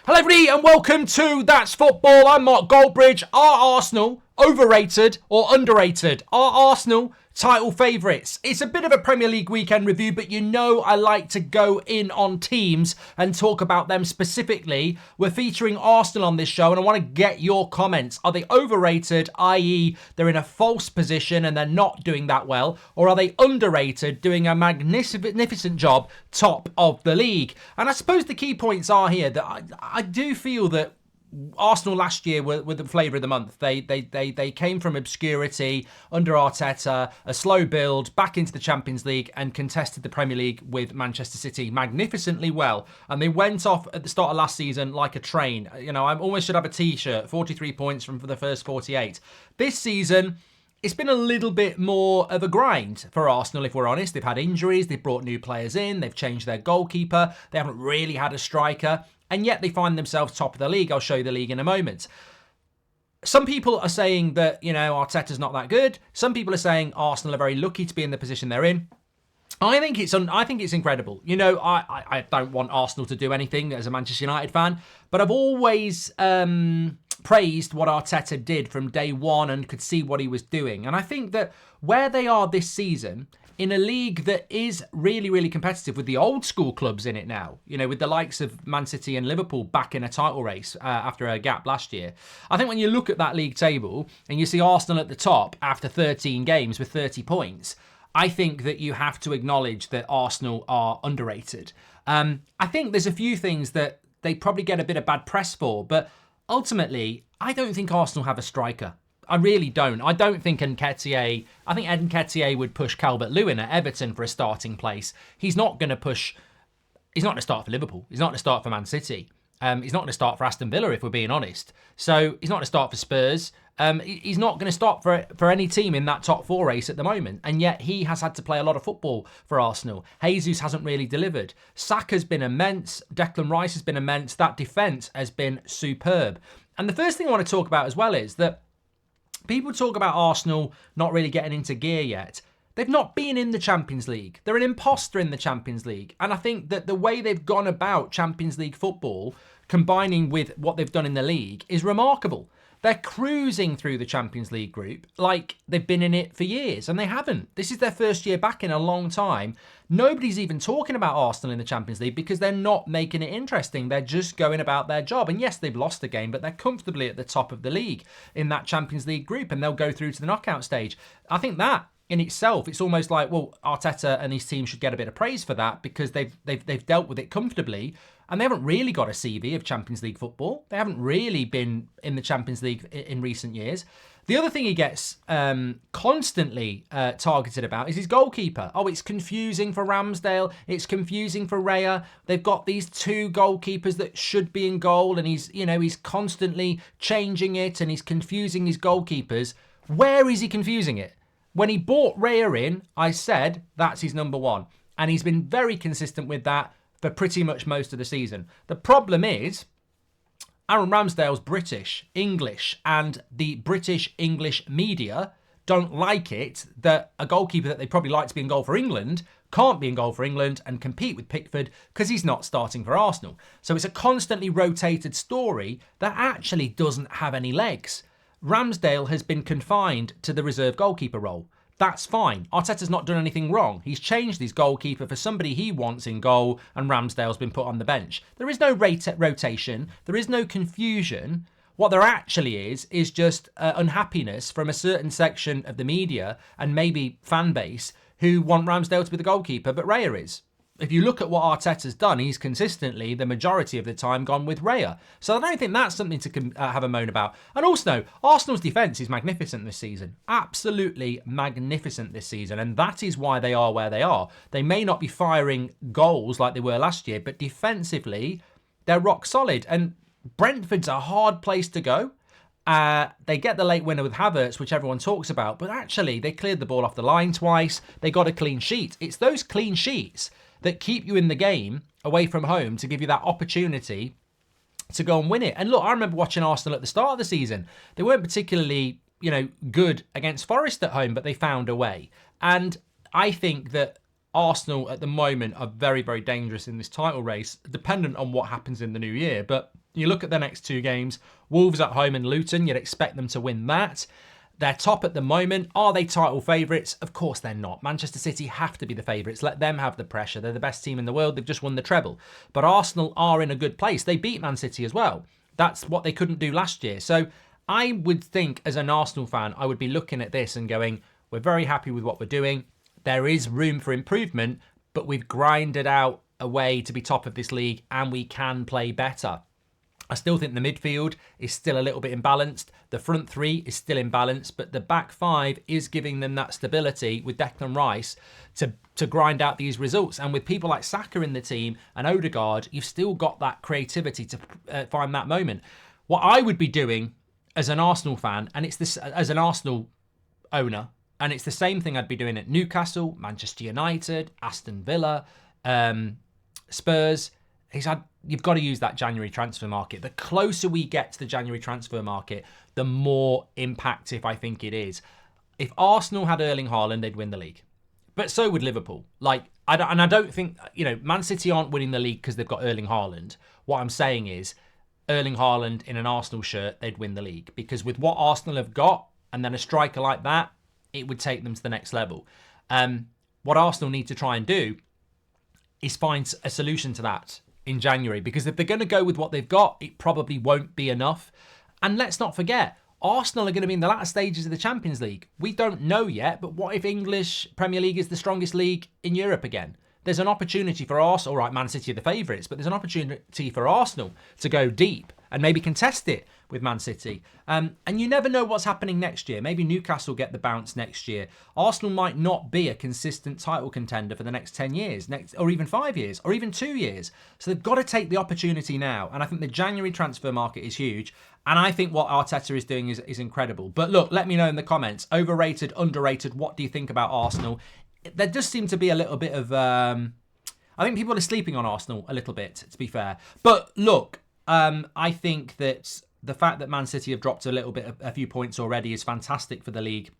Hello everybody and welcome to That's Football. I'm Mark Goldbridge. Are Arsenal overrated or underrated? Are Arsenal title favourites? It's a bit of a Premier League weekend review, but you know I like to go in on teams and talk about them specifically. We're featuring Arsenal on this show and I want to get your comments. Are they overrated, i.e. they're in a false position and they're not doing that well? Or are they underrated, doing a magnificent job top of the league? And I suppose the key points are here that I do feel that Arsenal last year were the flavour of the month. They came from obscurity under Arteta, a slow build, back into the Champions League and contested the Premier League with Manchester City magnificently well. And they went off at the start of last season like a train. You know, I almost should have a t-shirt, 43 points from the first 48. This season, it's been a little bit more of a grind for Arsenal, if we're honest. They've had injuries, they've brought new players in, they've changed their goalkeeper, they haven't really had a striker, and yet they find themselves top of the league. I'll show you the league in a moment. Some people are saying that, you know, Arteta's not that good. Some people are saying Arsenal are very lucky to be in the position they're in. I think it's incredible. You know, I don't want Arsenal to do anything as a Manchester United fan, but I've always praised what Arteta did from day one and could see what he was doing. And I think that where they are this season, in a league that is really, really competitive with the old school clubs in it now, you know, with the likes of Man City and Liverpool back in a title race after a gap last year. I think when you look at that league table and you see Arsenal at the top after 13 games with 30 points, I think that you have to acknowledge that Arsenal are underrated. I think there's a few things that they probably get a bit of bad press for, but ultimately, I don't think Arsenal have a striker. I really don't. I don't think Nketiah... I think Nketiah would push Calvert-Lewin at Everton for a starting place. He's not going to push... He's not going to start for Liverpool. He's not going to start for Man City. He's not going to start for Aston Villa, if we're being honest. So he's not going to start for Spurs. He's not going to start for any team in that top four race at the moment. And yet he has had to play a lot of football for Arsenal. Jesus hasn't really delivered. Saka's been immense. Declan Rice has been immense. That defence has been superb. And the first thing I want to talk about as well is that people talk about Arsenal not really getting into gear yet. They've not been in the Champions League. They're an imposter in the Champions League. And I think that the way they've gone about Champions League football, combining with what they've done in the league, is remarkable. They're cruising through the Champions League group like they've been in it for years, and they haven't. This is their first year back in a long time. Nobody's even talking about Arsenal in the Champions League because they're not making it interesting. They're just going about their job. And yes, they've lost a game, but they're comfortably at the top of the league in that Champions League group, and they'll go through to the knockout stage. I think that in itself, it's almost like, well, Arteta and his team should get a bit of praise for that because they've dealt with it comfortably, and they haven't really got a CV of Champions League football. They haven't really been in the Champions League in recent years. The other thing he gets constantly targeted about is his goalkeeper. Oh, it's confusing for Ramsdale. It's confusing for Raya. They've got these two goalkeepers that should be in goal, and he's constantly changing it, and he's confusing his goalkeepers. Where is he confusing it? When he bought Raya in, I said that's his number one. And he's been very consistent with that for pretty much most of the season. The problem is, Aaron Ramsdale's British, English, and the British English media don't like it that a goalkeeper that they probably like to be in goal for England can't be in goal for England and compete with Pickford because he's not starting for Arsenal. So it's a constantly rotated story that actually doesn't have any legs. Ramsdale has been confined to the reserve goalkeeper role. That's fine. Arteta's not done anything wrong. He's changed his goalkeeper for somebody he wants in goal, and Ramsdale's been put on the bench. There is no rotation. There is no confusion. What there actually is just unhappiness from a certain section of the media and maybe fan base who want Ramsdale to be the goalkeeper, but Raya is. If you look at what Arteta's done, he's consistently, the majority of the time, gone with Raya. So I don't think that's something to have a moan about. And also, Arsenal's defence is magnificent this season. Absolutely magnificent this season. And that is why they are where they are. They may not be firing goals like they were last year, but defensively, they're rock solid. And Brentford's a hard place to go. They get the late winner with Havertz, which everyone talks about, but actually they cleared the ball off the line twice. They got a clean sheet. It's those clean sheets that keep you in the game away from home to give you that opportunity to go and win it. And look, I remember watching Arsenal at the start of the season. They weren't particularly, good against Forest at home, but they found a way. And I think that Arsenal at the moment are very, very dangerous in this title race, dependent on what happens in the new year. But you look at the next two games, Wolves at home and Luton, you'd expect them to win that. They're top at the moment. Are they title favourites? Of course they're not. Manchester City have to be the favourites. Let them have the pressure. They're the best team in the world. They've just won the treble. But Arsenal are in a good place. They beat Man City as well. That's what they couldn't do last year. So I would think, as an Arsenal fan, I would be looking at this and going, we're very happy with what we're doing. There is room for improvement, but we've grinded out a way to be top of this league and we can play better. I still think the midfield is still a little bit imbalanced. The front three is still imbalanced, but the back five is giving them that stability with Declan Rice to grind out these results. And with people like Saka in the team and Odegaard, you've still got that creativity to find that moment. What I would be doing as an Arsenal fan, and it's this as an Arsenal owner, and it's the same thing I'd be doing at Newcastle, Manchester United, Aston Villa, Spurs. You've got to use that January transfer market. The closer we get to the January transfer market, the more impactful I think it is. If Arsenal had Erling Haaland, they'd win the league. But so would Liverpool. I don't think, Man City aren't winning the league because they've got Erling Haaland. What I'm saying is, Erling Haaland in an Arsenal shirt, they'd win the league. Because with what Arsenal have got, and then a striker like that, it would take them to the next level. What Arsenal need to try and do is find a solution to that in January, because if they're going to go with what they've got, it probably won't be enough. And let's not forget, Arsenal are going to be in the latter stages of the Champions League. We don't know yet, but what if English Premier League is the strongest league in Europe again? There's an opportunity for Arsenal, all right, Man City are the favourites, but there's an opportunity for Arsenal to go deep and maybe contest it with Man City. And you never know what's happening next year. Maybe Newcastle get the bounce next year. Arsenal might not be a consistent title contender for the next 10 years, or even 5 years, or even 2 years. So they've got to take the opportunity now. And I think the January transfer market is huge. And I think what Arteta is doing is incredible. But look, let me know in the comments. Overrated, underrated, what do you think about Arsenal? There does seem to be a little bit of... I think people are sleeping on Arsenal a little bit, to be fair. But look, I think that the fact that Man City have dropped a few points already is fantastic for the league.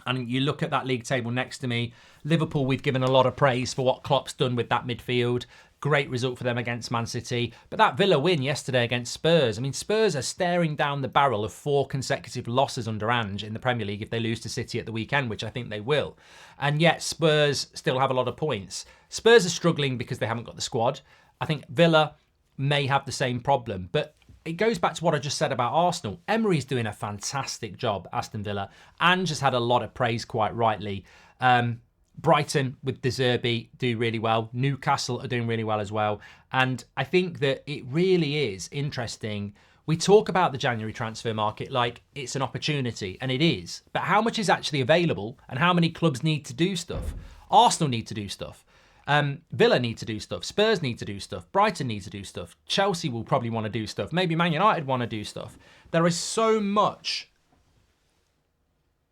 And you look at that league table next to me, Liverpool, we've given a lot of praise for what Klopp's done with that midfield. Great result for them against Man City. But that Villa win yesterday against Spurs, Spurs are staring down the barrel of 4 consecutive losses under Ange in the Premier League if they lose to City at the weekend, which I think they will. And yet Spurs still have a lot of points. Spurs are struggling because they haven't got the squad. I think Villa may have the same problem. But it goes back to what I just said about Arsenal. Emery's doing a fantastic job, Aston Villa. Ange has had a lot of praise, quite rightly. Brighton with De Zerbi do really well. Newcastle are doing really well as well. And I think that it really is interesting. We talk about the January transfer market like it's an opportunity, and it is. But how much is actually available and how many clubs need to do stuff? Arsenal need to do stuff. Villa need to do stuff. Spurs need to do stuff. Brighton needs to do stuff. Chelsea will probably want to do stuff. Maybe Man United want to do stuff. There is so much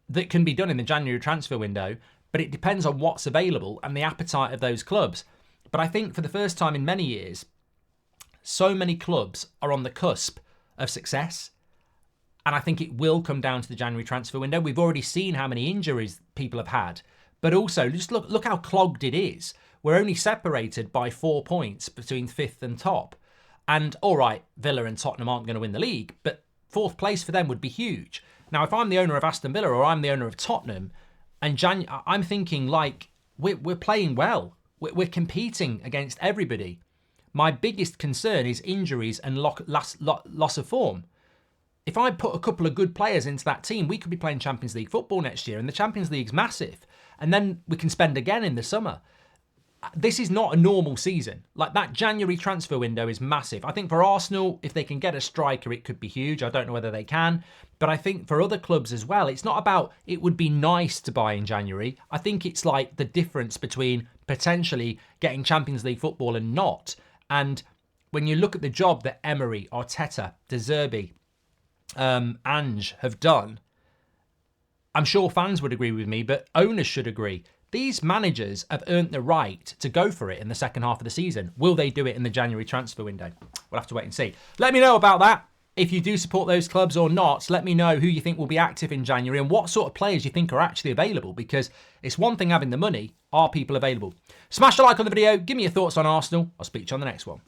that can be done in the January transfer window, but it depends on what's available and the appetite of those clubs. But I think for the first time in many years, so many clubs are on the cusp of success. And I think it will come down to the January transfer window. We've already seen how many injuries people have had. But also, just look how clogged it is. We're only separated by 4 points between 5th and top. And all right, Villa and Tottenham aren't going to win the league, but 4th place for them would be huge. Now, if I'm the owner of Aston Villa or I'm the owner of Tottenham, and I'm thinking we're playing well. We're competing against everybody. My biggest concern is injuries and loss of form. If I put a couple of good players into that team, we could be playing Champions League football next year, and the Champions League's massive. And then we can spend again in the summer. This is not a normal season. That January transfer window is massive. I think for Arsenal, if they can get a striker, it could be huge. I don't know whether they can. But I think for other clubs as well, it's not about it would be nice to buy in January. I think it's like the difference between potentially getting Champions League football and not. And when you look at the job that Emery, Arteta, De Zerbi, Ange have done, I'm sure fans would agree with me, but owners should agree. These managers have earned the right to go for it in the second half of the season. Will they do it in the January transfer window? We'll have to wait and see. Let me know about that. If you do support those clubs or not, let me know who you think will be active in January and what sort of players you think are actually available, because it's one thing having the money. Are people available? Smash a like on the video. Give me your thoughts on Arsenal. I'll speak to you on the next one.